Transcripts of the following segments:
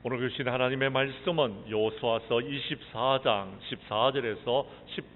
오늘 주신 하나님의 말씀은 여호수아서 24장 14절에서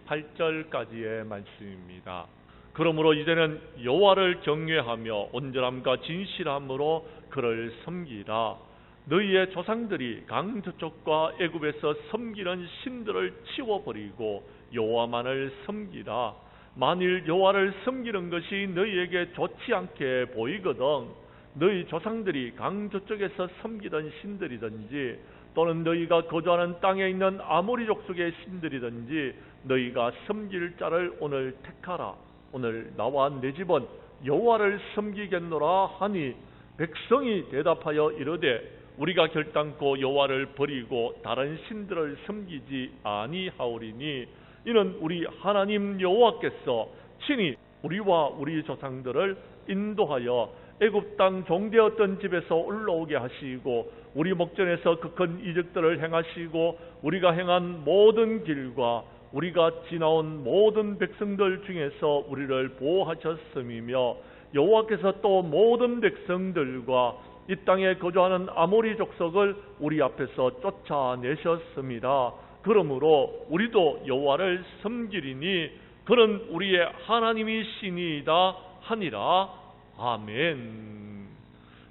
18절까지의 말씀입니다. 그러므로 이제는 여호와를 경외하며 온전함과 진실함으로 그를 섬기라. 너희의 조상들이 강 저쪽과 애굽에서 섬기는 신들을 치워버리고 여호와만을 섬기라. 만일 여호와를 섬기는 것이 너희에게 좋지 않게 보이거든 너희 조상들이 강 저쪽에서 섬기던 신들이든지 또는 너희가 거주하는 땅에 있는 아모리 족속의 신들이든지 너희가 섬길 자를 오늘 택하라. 오늘 나와 내 집은 여호와를 섬기겠노라 하니 백성이 대답하여 이르되 우리가 결단코 여호와를 버리고 다른 신들을 섬기지 아니하오리니 이는 우리 하나님 여호와께서 친히 우리와 우리 조상들을 인도하여 애굽 땅 종되었던 집에서 올라오게 하시고 우리 목전에서 그 큰 이적들을 행하시고 우리가 행한 모든 길과 우리가 지나온 모든 백성들 중에서 우리를 보호하셨음이며 여호와께서 또 모든 백성들과 이 땅에 거주하는 아모리 족속을 우리 앞에서 쫓아내셨습니다. 그러므로 우리도 여호와를 섬기리니 그는 우리의 하나님이시니이다 하니라. 아멘.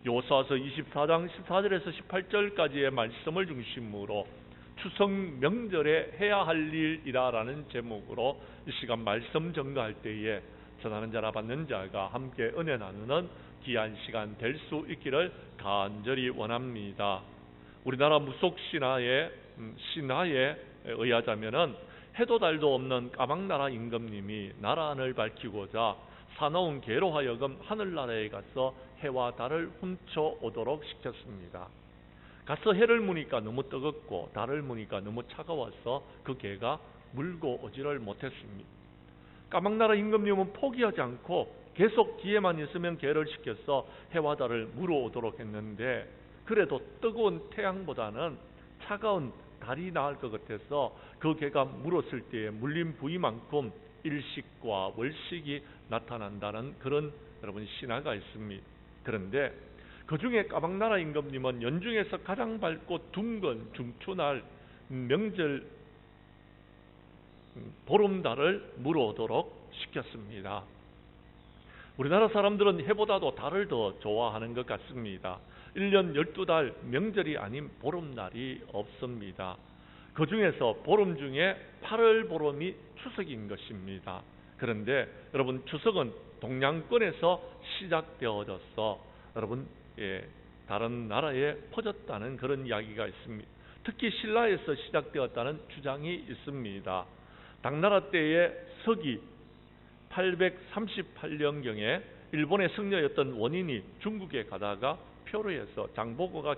여호수아서 24장 14절에서 18절까지의 말씀을 중심으로 추석 명절에 해야 할 일이라는 제목으로 이 시간 말씀 전가할 때에 전하는 자라 받는 자가 함께 은혜 나누는 귀한 시간 될 수 있기를 간절히 원합니다. 우리나라 무속 신화에 의하자면은 해도 달도 없는 까막나라 임금님이 나라안을 밝히고자 사나운 개로 하여금 하늘나라에 가서 해와 달을 훔쳐오도록 시켰습니다. 가서 해를 무니까 너무 뜨겁고 달을 무니까 너무 차가워서 그 개가 물고 오지를 못했습니다. 까막나라 임금님은 포기하지 않고 계속 기회만 있으면 개를 시켜서 해와 달을 물어오도록 했는데 그래도 뜨거운 태양보다는 차가운 달이 나을 것 같아서 그 개가 물었을 때에 물린 부위만큼 일식과 월식이 나타난다는 그런 여러분 신화가 있습니다. 그런데 그 중에 까막나라 임금님은 연중에서 가장 밝고 둥근 중추날 명절 보름달을 물어오도록 시켰습니다. 우리나라 사람들은 해보다도 달을 더 좋아하는 것 같습니다. 1년 12달 명절이 아닌 보름날이 없습니다. 그 중에서 보름 중에 8월 보름이 추석인 것입니다. 그런데 여러분 추석은 동양권에서 시작되어져서 여러분 다른 나라에 퍼졌다는 그런 이야기가 있습니다. 특히 신라에서 시작되었다는 주장이 있습니다. 당나라 때의 서기 838년경에 일본의 승려였던 원인이 중국에 가다가 표로에서 장보고가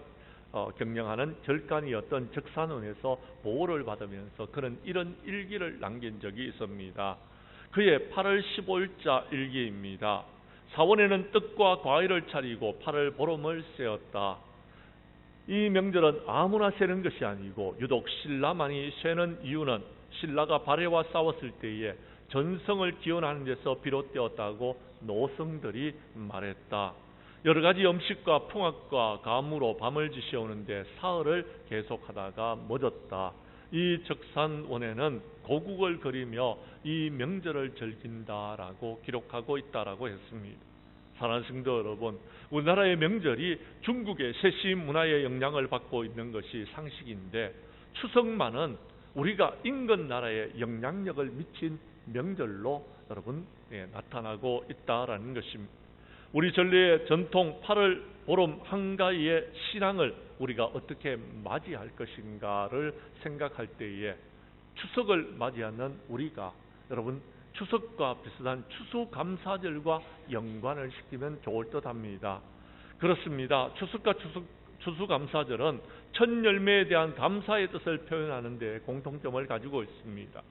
경영하는 절간이었던 적산원에서 보호를 받으면서 그는 이런 일기를 남긴 적이 있습니다. 그의 8월 15일자 일기입니다. 사원에는 떡과 과일을 차리고 8월 보름을 쐬었다. 이 명절은 아무나 쐬는 것이 아니고 유독 신라만이 쉐는 이유는 신라가 발해와 싸웠을 때에 전성을 기원하는 데서 비롯되었다고 노성들이 말했다. 여러 가지 음식과 풍악과 가무로 밤을 지새우는데 사흘을 계속하다가 멎었다. 이 적산원에는 고국을 그리며 이 명절을 즐긴다라고 기록하고 있다라고 했습니다. 사랑하는 성도 여러분, 우리나라의 명절이 중국의 세시 문화의 영향을 받고 있는 것이 상식인데 추석만은 우리가 인근 나라에 영향력을 미친 명절로 여러분 나타나고 있다라는 것입니다. 우리 전례의 전통 8월 보름 한가위의 신앙을 우리가 어떻게 맞이할 것인가를 생각할 때에 추석을 맞이하는 우리가 여러분 추석과 비슷한 추수감사절과 연관을 시키면 좋을 듯합니다. 그렇습니다. 추석과 추수감사절은 첫 열매에 대한 감사의 뜻을 표현하는 데 공통점을 가지고 있습니다.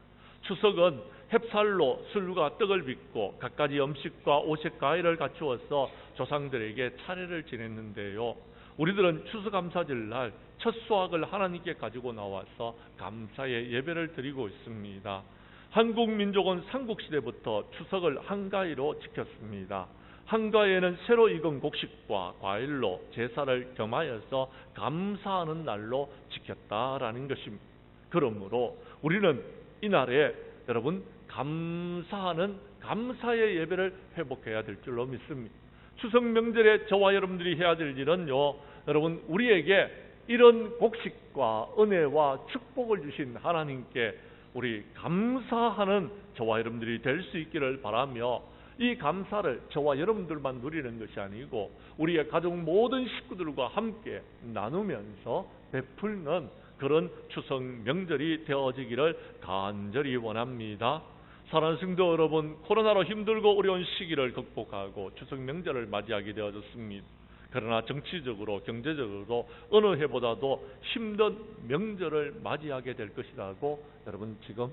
추석은 햅쌀로 술과 떡을 빚고 갖가지 음식과 오색 과일을 갖추어서 조상들에게 차례를 지냈는데요. 우리들은 추수감사절날 첫 수확을 하나님께 가지고 나와서 감사의 예배를 드리고 있습니다. 한국 민족은 삼국시대부터 추석을 한가위로 지켰습니다. 한가위에는 새로 익은 곡식과 과일로 제사를 겸하여서 감사하는 날로 지켰다라는 것입니다. 그러므로 우리는 이날에 여러분 감사하는 감사의 예배를 회복해야 될 줄로 믿습니다. 추석 명절에 저와 여러분들이 해야 될 일은요, 여러분 우리에게 이런 곡식과 은혜와 축복을 주신 하나님께 우리 감사하는 저와 여러분들이 될 수 있기를 바라며, 이 감사를 저와 여러분들만 누리는 것이 아니고 우리의 가족 모든 식구들과 함께 나누면서 베풀는 그런 추석 명절이 되어지기를 간절히 원합니다. 사랑하는 성도 여러분, 코로나로 힘들고 어려운 시기를 극복하고 추석 명절을 맞이하게 되어졌습니다. 그러나 정치적으로 경제적으로 어느 해보다도 힘든 명절을 맞이하게 될 것이라고 여러분 지금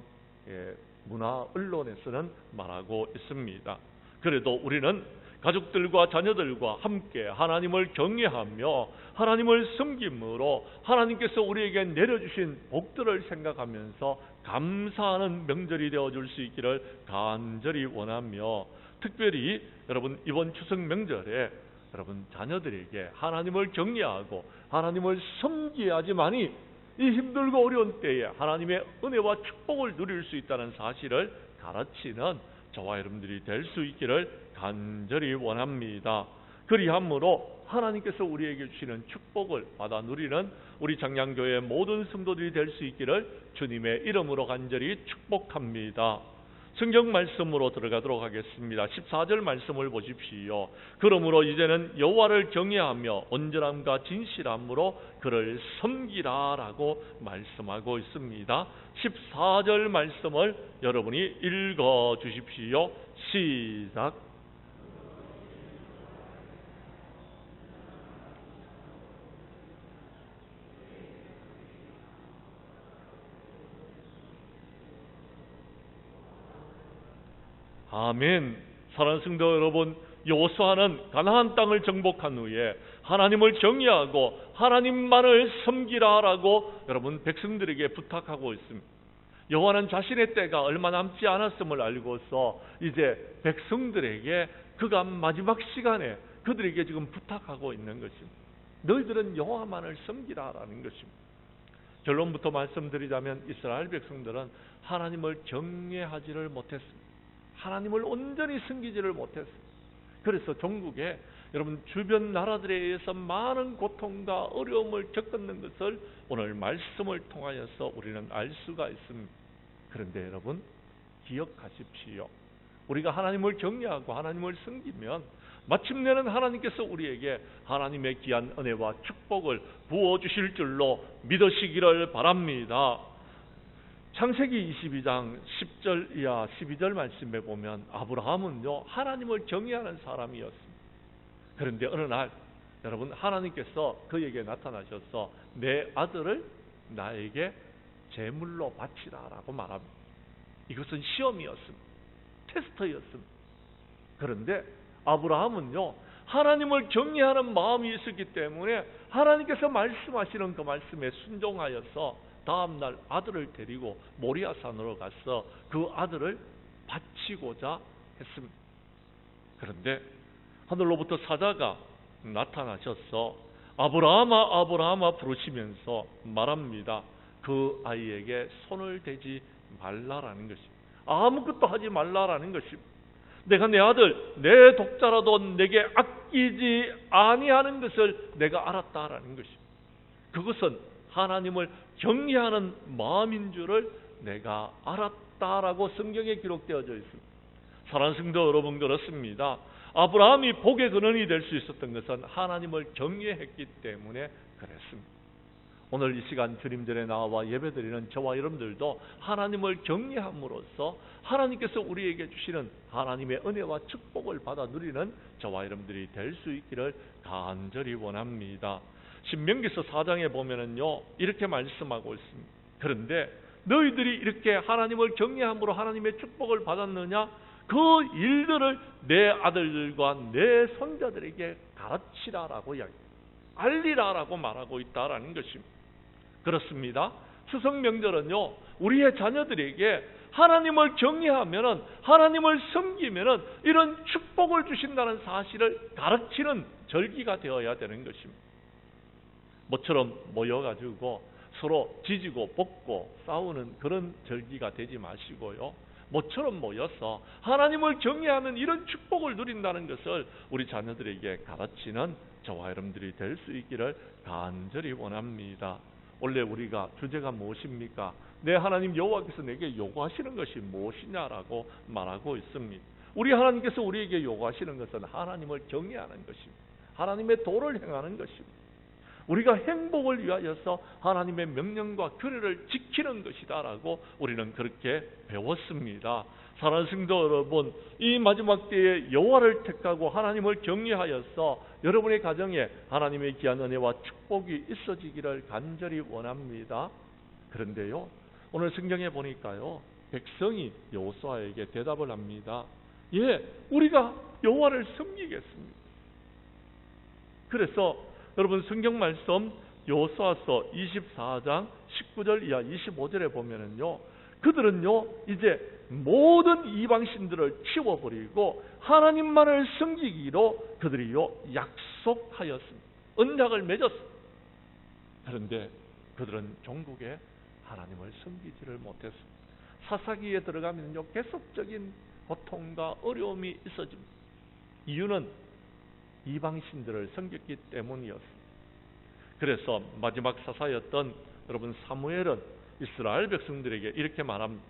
문화 언론에서는 말하고 있습니다. 그래도 우리는 가족들과 자녀들과 함께 하나님을 경외하며 하나님을 섬김으로 하나님께서 우리에게 내려주신 복들을 생각하면서 감사하는 명절이 되어줄 수 있기를 간절히 원하며, 특별히 여러분 이번 추석 명절에 여러분 자녀들에게 하나님을 경외하고 하나님을 섬겨야지만이 이 힘들고 어려운 때에 하나님의 은혜와 축복을 누릴 수 있다는 사실을 가르치는 저와 여러분들이 될 수 있기를 간절히 원합니다. 그리함으로 하나님께서 우리에게 주시는 축복을 받아 누리는 우리 장량교회 모든 성도들이 될 수 있기를 주님의 이름으로 간절히 축복합니다. 성경 말씀으로 들어가도록 하겠습니다. 14절 말씀을 보십시오. 그러므로 이제는 여호와를 경외하며 온전함과 진실함으로 그를 섬기라라고 말씀하고 있습니다. 14절 말씀을 여러분이 읽어 주십시오. 시작. 아멘. 사랑하는 성도 여러분, 여호수아는 가나안 땅을 정복한 후에 하나님을 경외하고 하나님만을 섬기라라고 여러분 백성들에게 부탁하고 있습니다. 여호와는 자신의 때가 얼마 남지 않았음을 알고서 이제 백성들에게 그가 마지막 시간에 그들에게 지금 부탁하고 있는 것입니다. 너희들은 여호와만을 섬기라라는 것입니다. 결론부터 말씀드리자면 이스라엘 백성들은 하나님을 경외하지를 못했습니다. 하나님을 온전히 섬기지를 못했어요. 그래서 종국에 여러분 주변 나라들에 의해서 많은 고통과 어려움을 겪는 것을 오늘 말씀을 통하여서 우리는 알 수가 있습니다. 그런데 여러분 기억하십시오. 우리가 하나님을 경외하고 하나님을 섬기면 마침내는 하나님께서 우리에게 하나님의 귀한 은혜와 축복을 부어주실 줄로 믿으시기를 바랍니다. 창세기 22장 10절 이하 12절 말씀에 보면 아브라함은요 하나님을 경외하는 사람이었습니다. 그런데 어느 날 여러분 하나님께서 그에게 나타나셔서 내 아들을 나에게 제물로 바치라라고 말합니다. 이것은 시험이었습니다. 테스트였습니다. 그런데 아브라함은요 하나님을 경외하는 마음이 있었기 때문에 하나님께서 말씀하시는 그 말씀에 순종하여서 다음날 아들을 데리고 모리아산으로 가서 그 아들을 바치고자 했습니다. 그런데 하늘로부터 사자가 나타나셔서 아브라함아 아브라함아 부르시면서 말합니다. 그 아이에게 손을 대지 말라라는 것입니다. 아무것도 하지 말라라는 것입니다. 내가 내 아들 내 독자라도 내게 아끼지 아니하는 것을 내가 알았다라는 것입니다. 그것은 하나님을 경외하는 마음인 줄을 내가 알았다라고 성경에 기록되어져 있습니다. 사랑하는 성도 여러분, 그렇습니다. 아브라함이 복의 근원이 될 수 있었던 것은 하나님을 경외했기 때문에 그랬습니다. 오늘 이 시간 주님전에 나와 예배드리는 저와 여러분들도 하나님을 경외함으로써 하나님께서 우리에게 주시는 하나님의 은혜와 축복을 받아 누리는 저와 여러분들이 될 수 있기를 간절히 원합니다. 신명기서 4장에 보면은요 이렇게 말씀하고 있습니다. 그런데 너희들이 이렇게 하나님을 경외함으로 하나님의 축복을 받았느냐? 그 일들을 내 아들들과 내 손자들에게 가르치라라고 알리라라고 말하고 있다라는 것입니다. 그렇습니다. 추석 명절은요 우리의 자녀들에게 하나님을 경외하면은, 하나님을 섬기면은 이런 축복을 주신다는 사실을 가르치는 절기가 되어야 되는 것입니다. 모처럼 모여가지고 서로 지지고 볶고 싸우는 그런 절기가 되지 마시고요, 모처럼 모여서 하나님을 경외하는 이런 축복을 누린다는 것을 우리 자녀들에게 가르치는 저와 여러분들이 될 수 있기를 간절히 원합니다. 원래 우리가 주제가 무엇입니까? 내 하나님 여호와께서 내게 요구하시는 것이 무엇이냐라고 말하고 있습니다. 우리 하나님께서 우리에게 요구하시는 것은 하나님을 경외하는 것입니다. 하나님의 도를 행하는 것입니다. 우리가 행복을 위하여서 하나님의 명령과 규례를 지키는 것이다라고 우리는 그렇게 배웠습니다. 사랑하는 성도 여러분, 이 마지막 때에 여호와를 택하고 하나님을 경외하여서 여러분의 가정에 하나님의 귀한 은혜와 축복이 있어지기를 간절히 원합니다. 그런데요, 오늘 성경에 보니까요, 백성이 여호수아에게 대답을 합니다. 예, 우리가 여호와를 섬기겠습니다. 그래서 여러분 성경 말씀 여호수아서 24장 19절 이하 25절에 보면은요, 그들은요 이제 모든 이방신들을 치워버리고 하나님만을 섬기기로 그들이요 약속하였습니다. 언약을 맺었습니다. 그런데 그들은 종국에 하나님을 섬기지를 못했습니다. 사사기에 들어가면요 계속적인 고통과 어려움이 있어집니다. 이유는 이방신들을 섬겼기 때문이었습니다. 그래서 마지막 사사였던 여러분 사무엘은 이스라엘 백성들에게 이렇게 말합니다.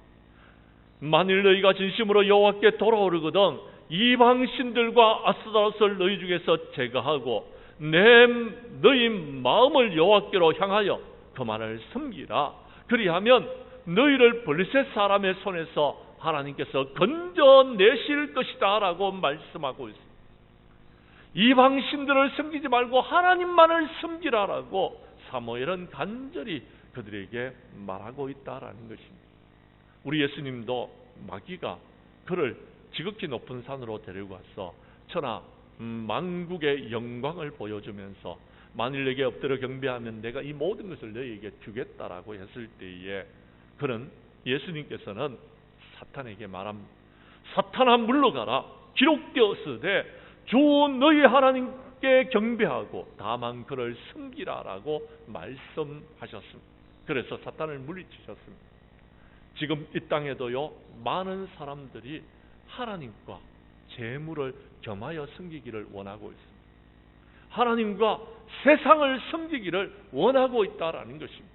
만일 너희가 진심으로 여호와께 돌아오르거든 이방신들과 아스타롯을 너희 중에서 제거하고 너희 마음을 여호와께로 향하여 그만을 섬기라. 그리하면 너희를 블레셋 사람의 손에서 하나님께서 건져내실 것이다 라고 말씀하고 있습니다. 이방신들을 섬기지 말고 하나님만을 섬기라라고 사무엘은 간절히 그들에게 말하고 있다라는 것입니다. 우리 예수님도 마귀가 그를 지극히 높은 산으로 데리고 가서 천하 만국의 영광을 보여주면서 만일 내게 엎드려 경배하면 내가 이 모든 것을 너희에게 주겠다라고 했을 때에 그는 예수님께서는 사탄에게 말합니다. 사탄아 물러가라. 기록되었으되 주 너희 하나님께 경배하고 다만 그를 섬기라라고 말씀하셨습니다. 그래서 사탄을 물리치셨습니다. 지금 이 땅에도요 많은 사람들이 하나님과 재물을 겸하여 섬기기를 원하고 있습니다. 하나님과 세상을 섬기기를 원하고 있다라는 것입니다.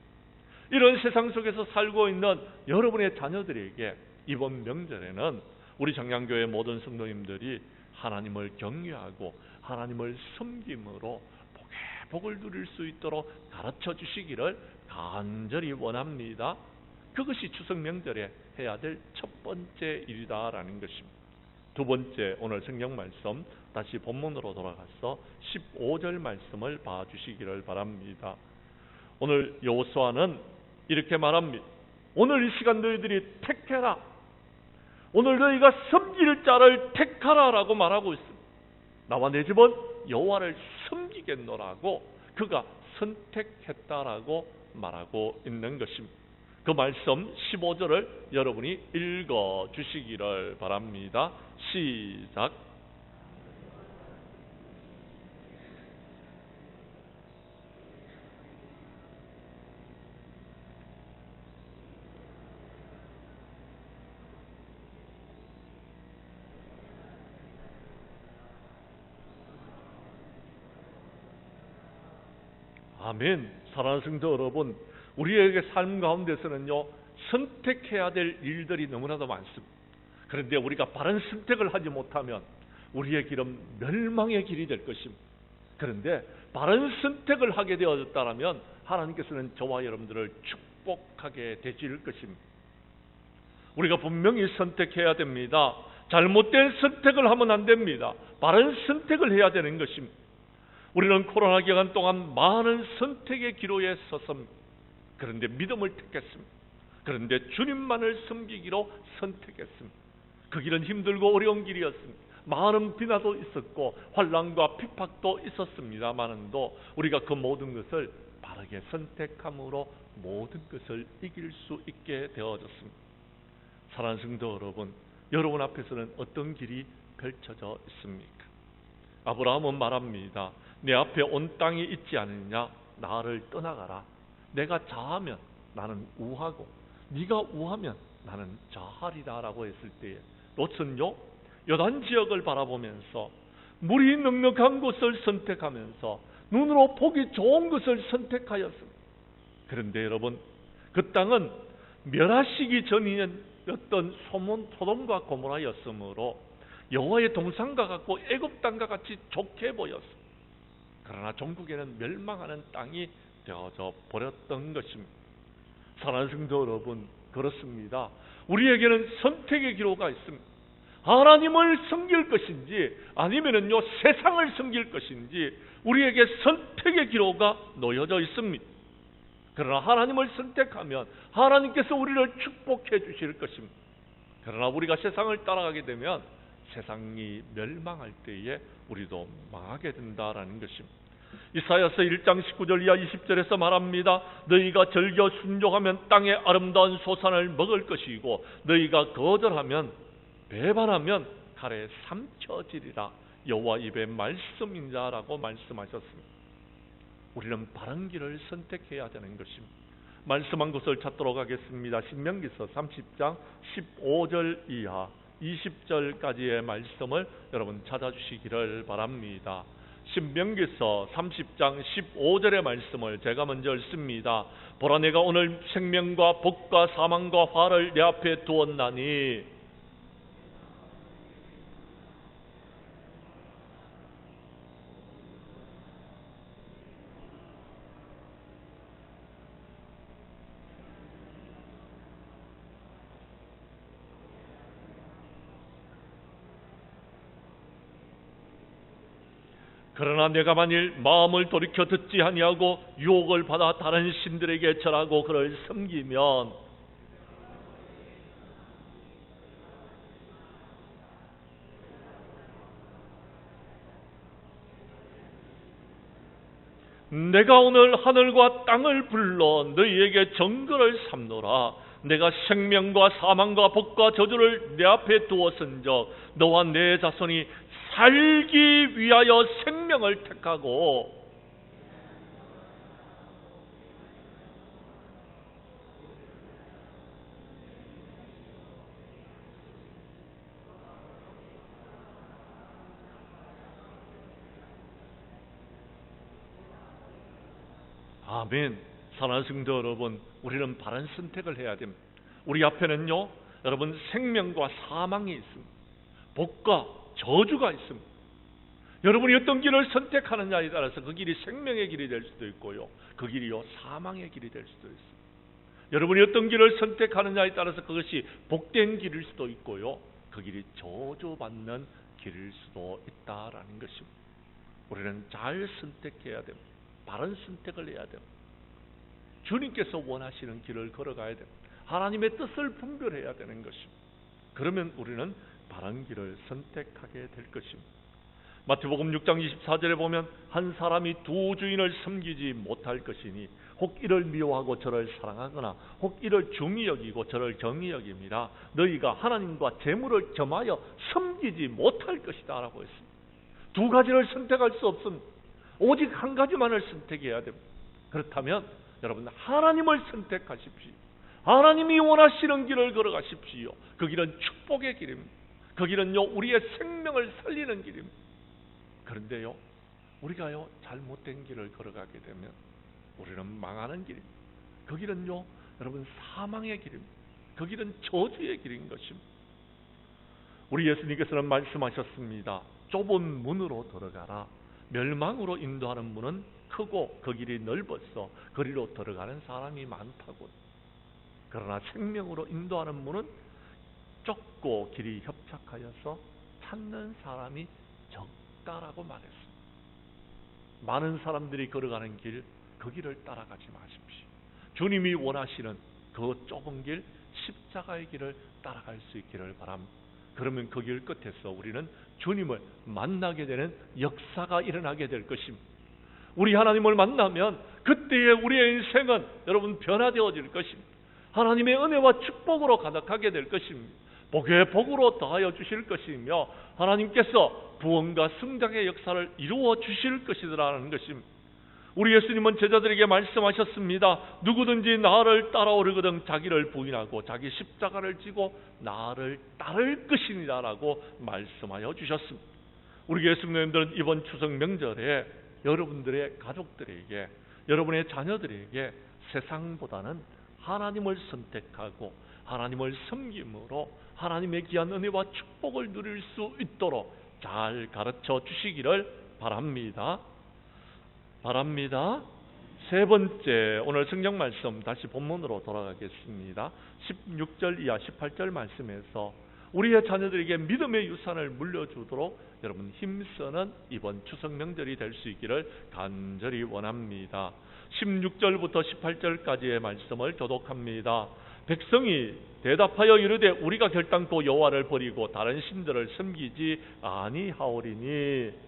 이런 세상 속에서 살고 있는 여러분의 자녀들에게 이번 명절에는 우리 정량교회 모든 성도님들이 하나님을 경외하고 하나님을 섬김으로 복을 누릴 수 있도록 가르쳐 주시기를 간절히 원합니다. 그것이 추석 명절에 해야 될 첫 번째 일이다라는 것입니다. 두 번째, 오늘 성경 말씀 다시 본문으로 돌아가서 15절 말씀을 봐주시기를 바랍니다. 오늘 여호수아는 이렇게 말합니다. 오늘 이 시간 너희들이 택해라. 오늘 너희가 섬길 자를 택하라라고 말하고 있습니다. 나와 내 집은 여호와를 섬기겠노라고 그가 선택했다라고 말하고 있는 것입니다. 그 말씀 15절을 여러분이 읽어 주시기를 바랍니다. 시작. 아멘. 사랑하는 성도 여러분, 우리에게 삶 가운데서는요 선택해야 될 일들이 너무나도 많습니다. 그런데 우리가 바른 선택을 하지 못하면 우리의 길은 멸망의 길이 될 것입니다. 그런데 바른 선택을 하게 되어졌다면 하나님께서는 저와 여러분들을 축복하게 되실 것입니다. 우리가 분명히 선택해야 됩니다. 잘못된 선택을 하면 안 됩니다. 바른 선택을 해야 되는 것입니다. 우리는 코로나 기간 동안 많은 선택의 기로에 섰습니다. 그런데 믿음을 택했습니다. 그런데 주님만을 섬기기로 선택했습니다. 그 길은 힘들고 어려운 길이었습니다. 많은 비난도 있었고 환난과 핍박도 있었습니다만도 우리가 그 모든 것을 바르게 선택함으로 모든 것을 이길 수 있게 되어졌습니다. 사랑하는 성도 여러분, 여러분 앞에서는 어떤 길이 펼쳐져 있습니까? 아브라함은 말합니다. 내 앞에 온 땅이 있지 않느냐? 나를 떠나가라. 내가 좌하면 나는 우하고 네가 우하면 나는 좌하리라 라고 했을 때에 롯은요, 요단 지역을 바라보면서 물이 넉넉한 곳을 선택하면서 눈으로 보기 좋은 것을 선택하였습니다. 그런데 여러분, 그 땅은 멸하시기 전이었던 소돔과 고모라였으므로 여호와의 동산과 같고 애굽 땅과 같이 좋게 보였습니다. 그러나 종국에는 멸망하는 땅이 되어져 버렸던 것입니다. 사랑하는 성도 여러분, 그렇습니다. 우리에게는 선택의 기로가 있습니다. 하나님을 섬길 것인지 아니면은요 세상을 섬길 것인지 우리에게 선택의 기로가 놓여져 있습니다. 그러나 하나님을 선택하면 하나님께서 우리를 축복해 주실 것입니다. 그러나 우리가 세상을 따라가게 되면 세상이 멸망할 때에 우리도 망하게 된다라는 것입니다. 이사야서 1장 19절 이하 20절에서 말합니다. 너희가 즐겨 순종하면 땅의 아름다운 소산을 먹을 것이고 너희가 거절하면 배반하면 칼에 삼켜지리라. 여호와 입의 말씀인자라고 말씀하셨습니다. 우리는 바른 길을 선택해야 되는 것입니다. 말씀한 것을 찾도록 하겠습니다. 신명기서 30장 15절 이하 20절까지의 말씀을 여러분 찾아주시기를 바랍니다. 신명기서 30장 15절의 말씀을 제가 먼저 읽습니다. 보라, 내가 오늘 생명과 복과 사망과 화를 내 앞에 두었나니 그러나 내가 만일 마음을 돌이켜 듣지 아니하고 유혹을 받아 다른 신들에게 절하고 그를 섬기면 내가 오늘 하늘과 땅을 불러 너희에게 정거를 삼노라. 내가 생명과 사망과 복과 저주를 내 앞에 두었은즉 너와 내 자손이 살기 위하여 생명을 택하고 아멘. 사랑하는 성도 여러분, 우리는 바른 선택을 해야 됩니다. 우리 앞에는요, 여러분 생명과 사망이 있습니다. 복과 저주가 있습니다. 여러분이 어떤 길을 선택하느냐에 따라서 그 길이 생명의 길이 될 수도 있고요, 그 길이요 사망의 길이 될 수도 있습니다. 여러분이 어떤 길을 선택하느냐에 따라서 그것이 복된 길일 수도 있고요, 그 길이 저주받는 길일 수도 있다라는 것입니다. 우리는 잘 선택해야 됩니다. 바른 선택을 해야 됩니다. 주님께서 원하시는 길을 걸어가야 됩니다. 하나님의 뜻을 분별해야 되는 것입니다. 그러면 우리는 바른 길을 선택하게 될 것입니다. 마태복음 6장 24절에 보면 한 사람이 두 주인을 섬기지 못할 것이니 혹 이를 미워하고 저를 사랑하거나 혹 이를 중히 여기고 저를 경히 여깁니다. 너희가 하나님과 재물을 겸하여 섬기지 못할 것이다 라고 했습니다. 두 가지를 선택할 수 없습니다. 오직 한 가지만을 선택해야 됩니다. 그렇다면 여러분 하나님을 선택하십시오. 하나님이 원하시는 길을 걸어가십시오. 그 길은 축복의 길입니다. 그 길은요 우리의 생명을 살리는 길입니다. 그런데요 우리가요 잘못된 길을 걸어가게 되면 우리는 망하는 길입니다. 그 길은요 여러분 사망의 길입니다. 그 길은 저주의 길인 것입니다. 우리 예수님께서는 말씀하셨습니다. 좁은 문으로 들어가라. 멸망으로 인도하는 문은 크고 그 길이 넓어서 그리로 들어가는 사람이 많다고. 그러나 생명으로 인도하는 문은 좁고 길이 협착하여서 찾는 사람이 적다라고 말했습니다. 많은 사람들이 걸어가는 길, 그 길을 따라가지 마십시오. 주님이 원하시는 그 좁은 길, 십자가의 길을 따라갈 수 있기를 바랍니다. 그러면 그 길 끝에서 우리는 주님을 만나게 되는 역사가 일어나게 될 것입니다. 우리 하나님을 만나면 그때의 우리의 인생은 여러분 변화되어질 것입니다. 하나님의 은혜와 축복으로 가득하게 될 것입니다. 복에 복으로 더하여 주실 것이며 하나님께서 구원과 성장의 역사를 이루어 주실 것이라는 것입니다. 우리 예수님은 제자들에게 말씀하셨습니다. 누구든지 나를 따라오려거든 자기를 부인하고 자기 십자가를 지고 나를 따를 것이니라 라고 말씀하여 주셨습니다. 우리 예수님들은 이번 추석 명절에 여러분들의 가족들에게, 여러분의 자녀들에게 세상보다는 하나님을 선택하고 하나님을 섬김으로 하나님의 귀한 은혜와 축복을 누릴 수 있도록 잘 가르쳐 주시기를 바랍니다. 세 번째, 오늘 성경 말씀 다시 본문으로 돌아가겠습니다. 16절 이하 18절 말씀에서 우리의 자녀들에게 믿음의 유산을 물려주도록 여러분 힘쓰는 이번 추석 명절이 될 수 있기를 간절히 원합니다. 16절부터 18절까지의 말씀을 교독합니다. 백성이 대답하여 이르되 우리가 결단코 여호와를 버리고 다른 신들을 섬기지 아니하오리니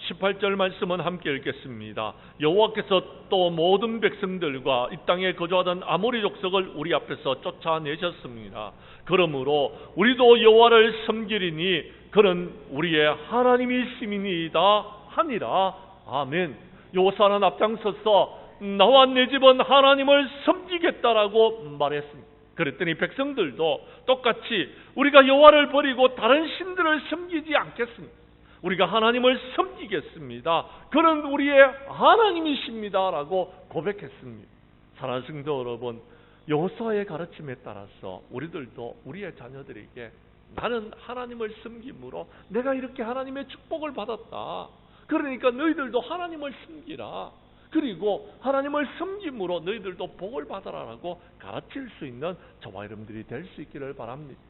18절 말씀은 함께 읽겠습니다. 여호와께서 또 모든 백성들과 이 땅에 거주하던 아모리 족속을 우리 앞에서 쫓아내셨습니다. 그러므로 우리도 여호와를 섬기리니 그는 우리의 하나님이심이니이다 하니라. 아멘. 여호사는 앞장서서 나와 내 집은 하나님을 섬기겠다라고 말했습니다. 그랬더니 백성들도 똑같이 우리가 여호와를 버리고 다른 신들을 섬기지 않겠습니다. 우리가 하나님을 섬기겠습니다. 그는 우리의 하나님이십니다 라고 고백했습니다. 사랑하는 성도 여러분, 여호수아의 가르침에 따라서 우리들도 우리의 자녀들에게 나는 하나님을 섬김으로 내가 이렇게 하나님의 축복을 받았다. 그러니까 너희들도 하나님을 섬기라. 그리고 하나님을 섬김으로 너희들도 복을 받아라라고 가르칠 수 있는 저와 여러분들이 될 수 있기를 바랍니다.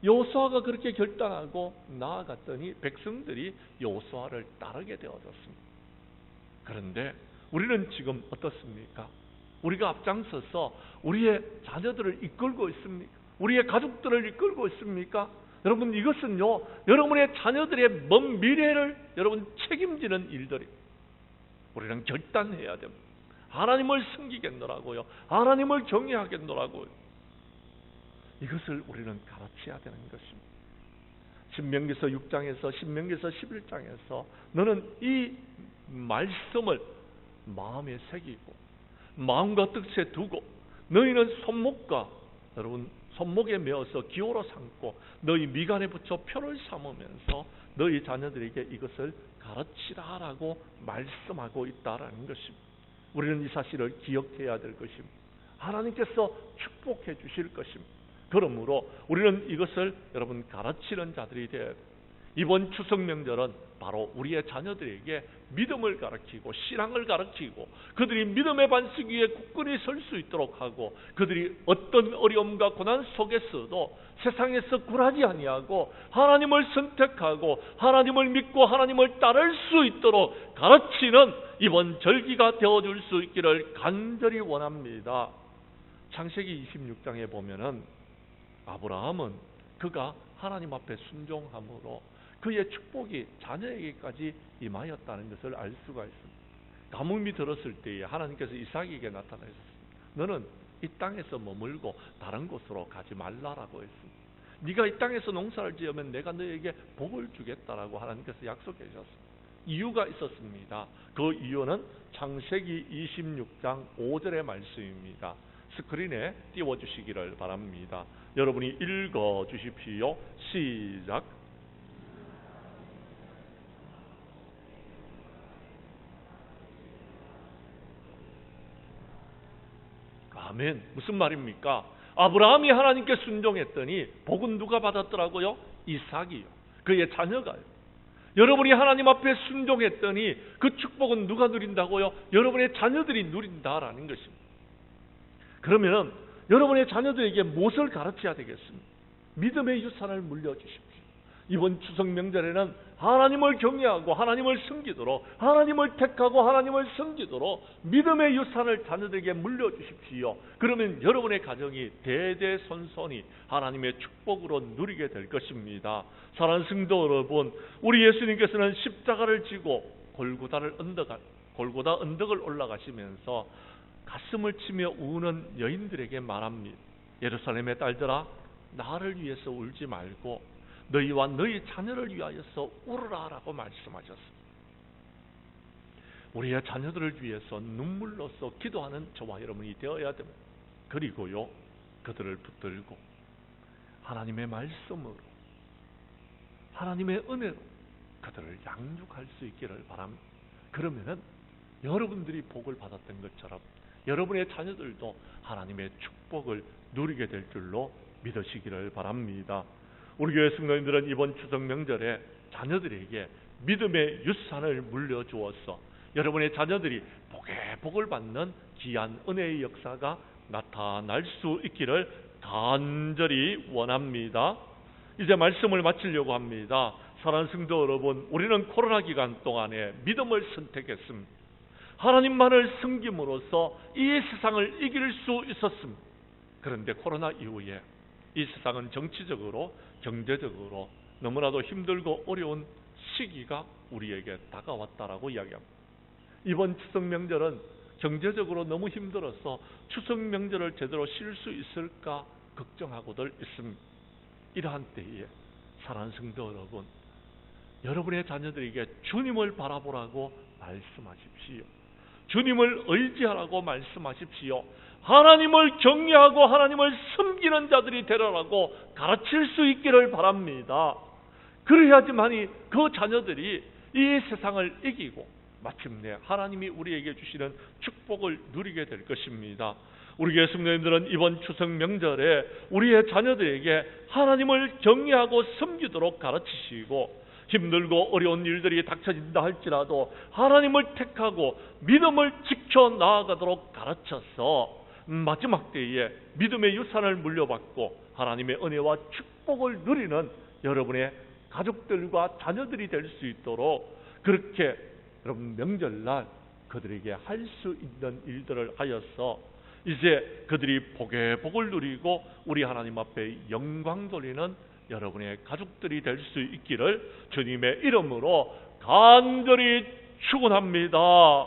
여호수아가 그렇게 결단하고 나아갔더니 백성들이 여호수아를 따르게 되어졌습니다. 그런데 우리는 지금 어떻습니까? 우리가 앞장서서 우리의 자녀들을 이끌고 있습니까? 우리의 가족들을 이끌고 있습니까? 여러분, 이것은요, 여러분의 자녀들의 먼 미래를 여러분 책임지는 일들이 우리는 결단해야 됩니다. 하나님을 섬기겠노라고요. 하나님을 경외하겠노라고요. 이것을 우리는 가르쳐야 되는 것입니다. 신명기서 6장에서 신명기서 11장에서 너는 이 말씀을 마음에 새기고 마음과 뜻에 두고 너희는 손목과 여러분 손목에 메어서 기호로 삼고 너희 미간에 붙여 표를 삼으면서 너희 자녀들에게 이것을 가르치라라고 말씀하고 있다라는 것입니다. 우리는 이 사실을 기억해야 될 것입니다. 하나님께서 축복해 주실 것입니다. 그러므로 우리는 이것을 여러분 가르치는 자들이 되어야 됩니다. 이번 추석 명절은 바로 우리의 자녀들에게 믿음을 가르치고 신앙을 가르치고 그들이 믿음의 반석 위에 굳건히 설 수 있도록 하고 그들이 어떤 어려움과 고난 속에서도 세상에서 굴하지 아니하고 하나님을 선택하고 하나님을 믿고 하나님을 따를 수 있도록 가르치는 이번 절기가 되어줄 수 있기를 간절히 원합니다. 창세기 26장에 보면은 아브라함은 그가 하나님 앞에 순종함으로 그의 축복이 자녀에게까지 임하였다는 것을 알 수가 있습니다. 가뭄이 들었을 때에 하나님께서 이삭에게 나타나셨습니다. 너는 이 땅에서 머물고 다른 곳으로 가지 말라라고 했습니다. 네가 이 땅에서 농사를 지으면 내가 너에게 복을 주겠다라고 하나님께서 약속해 주셨습니다. 이유가 있었습니다. 그 이유는 창세기 26장 5절의 말씀입니다. 스크린에 띄워주시기를 바랍니다. 여러분이 읽어주십시오. 시작. 아멘. 무슨 말입니까? 아브라함이 하나님께 순종했더니 복은 누가 받았더라고요? 이삭이요. 그의 자녀가요. 여러분이 하나님 앞에 순종했더니 그 축복은 누가 누린다고요? 여러분의 자녀들이 누린다라는 것입니다. 그러면 여러분의 자녀들에게 무엇을 가르쳐야 되겠습니까? 믿음의 유산을 물려주십시오. 이번 추석 명절에는 하나님을 경외하고 하나님을 섬기도록, 하나님을 택하고 하나님을 섬기도록 믿음의 유산을 자녀들에게 물려주십시오. 그러면 여러분의 가정이 대대손손이 하나님의 축복으로 누리게 될 것입니다. 사랑하는 성도 여러분, 우리 예수님께서는 십자가를 지고 골고다 언덕을 올라가시면서 가슴을 치며 우는 여인들에게 말합니다. 예루살렘의 딸들아, 나를 위해서 울지 말고 너희와 너희 자녀를 위하여서 울으라 라고 말씀하셨습니다. 우리의 자녀들을 위해서 눈물로써 기도하는 저와 여러분이 되어야 됩니다. 그리고요, 그들을 붙들고 하나님의 말씀으로, 하나님의 은혜로 그들을 양육할 수 있기를 바랍니다. 그러면은 여러분들이 복을 받았던 것처럼 여러분의 자녀들도 하나님의 축복을 누리게 될 줄로 믿으시기를 바랍니다. 우리 교회 성도님들은 이번 추석 명절에 자녀들에게 믿음의 유산을 물려주어서 여러분의 자녀들이 복에 복을 받는 귀한 은혜의 역사가 나타날 수 있기를 간절히 원합니다. 이제 말씀을 마치려고 합니다. 사랑하는 성도 여러분, 우리는 코로나 기간 동안에 믿음을 선택했습니다. 하나님만을 섬김으로써 이 세상을 이길 수 있었습니다. 그런데 코로나 이후에 이 세상은 정치적으로, 경제적으로 너무나도 힘들고 어려운 시기가 우리에게 다가왔다라고 이야기합니다. 이번 추석 명절은 경제적으로 너무 힘들어서 추석 명절을 제대로 쉴 수 있을까 걱정하고들 있습니다. 이러한 때에 사랑하는 성도 여러분, 여러분의 자녀들에게 주님을 바라보라고 말씀하십시오. 주님을 의지하라고 말씀하십시오. 하나님을 경외하고 하나님을 섬기는 자들이 되라고 가르칠 수 있기를 바랍니다. 그래야지만이 그 자녀들이 이 세상을 이기고 마침내 하나님이 우리에게 주시는 축복을 누리게 될 것입니다. 우리 교회 성도님들은 이번 추석 명절에 우리의 자녀들에게 하나님을 경외하고 섬기도록 가르치시고, 힘들고 어려운 일들이 닥쳐진다 할지라도 하나님을 택하고 믿음을 지켜 나아가도록 가르쳐서 마지막 때에 믿음의 유산을 물려받고 하나님의 은혜와 축복을 누리는 여러분의 가족들과 자녀들이 될 수 있도록, 그렇게 여러분 명절날 그들에게 할 수 있는 일들을 하여서 이제 그들이 복에 복을 누리고 우리 하나님 앞에 영광 돌리는 여러분의 가족들이 될 수 있기를 주님의 이름으로 간절히 축원합니다.